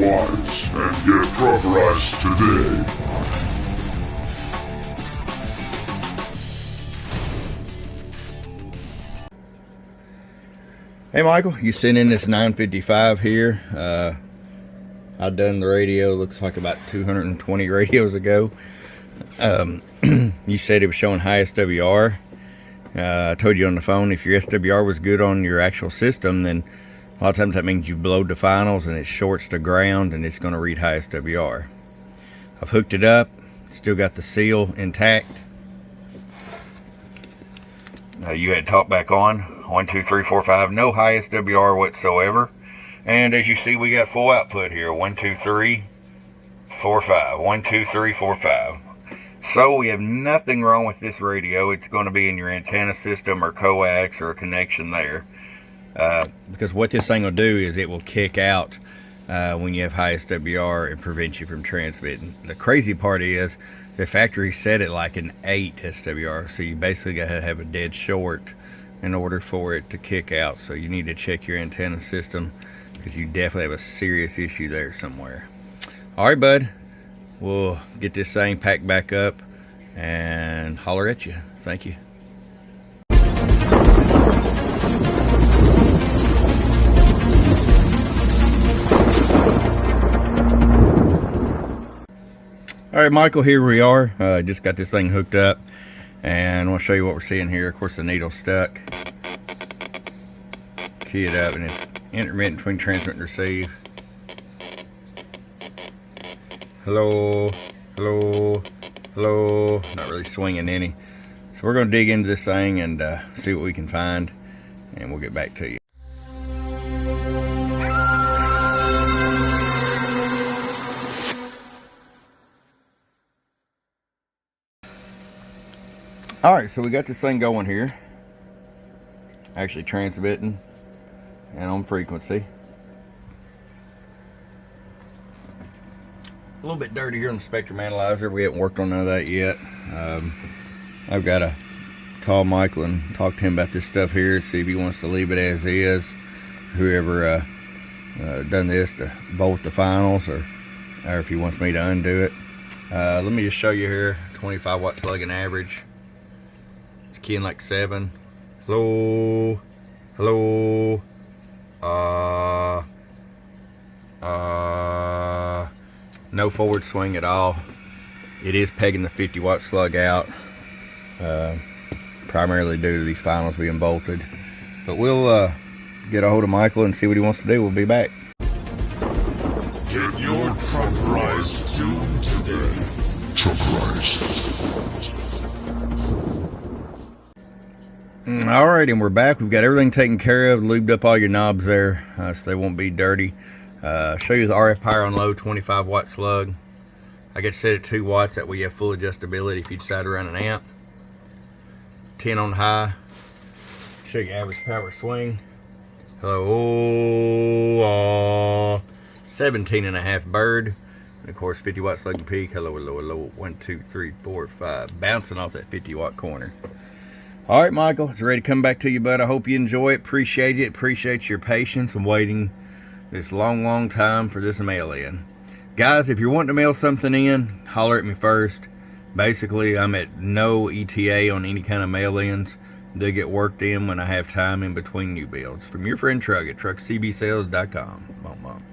wise and get truckerized today. Hey Michael, you sent in this 955 here. I've done the radio, looks like about 220 radios ago. You said it was showing high SWR. I told you on the phone, if your SWR was good on your actual system, then a lot of times that means you blowed the finals and it shorts the ground and it's going to read high SWR. I've hooked it up, still got the seal intact. You had talk back on, 1, 2, 3, 4, 5, no high SWR whatsoever. And as you see, we got full output here, 1, 2, 3, 4, 5, 1, 2, 3, 4, 5. So we have nothing wrong with this radio. It's going to be in your antenna system or coax or a connection there. Because what this thing will do is it will kick out when you have high SWR and prevent you from transmitting. The crazy part is the factory set it like an 8 SWR, so you basically got to have a dead short in order for it to kick out. So you need to check your antenna system because you definitely have a serious issue there somewhere. All right, bud. We'll get this thing packed back up and holler at you. Thank you. All right, Michael, here we are. Just got this thing hooked up and I'll show you what we're seeing here. Of course, the needle's stuck. Key it up and it's intermittent between transmit and receive. Hello, hello, hello. Not really swinging any. So we're going to dig into this thing and see what we can find, and we'll get back to you. All right, so we got this thing going here. Actually transmitting and on frequency. A little bit dirty here on the spectrum analyzer. We haven't worked on none of that yet. I've got to call Michael and talk to him about this stuff here, see if he wants to leave it as is. Whoever done this to volt the finals, or if he wants me to undo it. Let me just show you here. 25 watt slugging average. It's keying like 7. Hello, hello. No forward swing at all. It is pegging the 50 watt slug out, primarily due to these finals being bolted. But we'll get a hold of Michael and see what he wants to do. We'll be back. Get your truckerized tune today. Truckerized. Alright, and we're back. We've got everything taken care of, lubed up all your knobs there so they won't be dirty. Show you the RF power on low, 25 watt slug. I got set at 2 watts, that way you have full adjustability if you decide to run an amp. 10 on high. Show you average power swing. Hello, 17 and a half bird. And of course 50 watt slug and peak. Hello, hello, hello. 1, 2, 3, 4, 5. Bouncing off that 50 watt corner. All right, Michael, it's ready to come back to you, bud. I hope you enjoy it. Appreciate it. Appreciate your patience and waiting this long time for this mail in. Guys, if you're wanting to mail something in, holler at me first. Basically, I'm at no ETA on any kind of mail-ins. They get worked in when I have time in between new builds. From your friend Truck at truckcbsales.com. Bum, bum.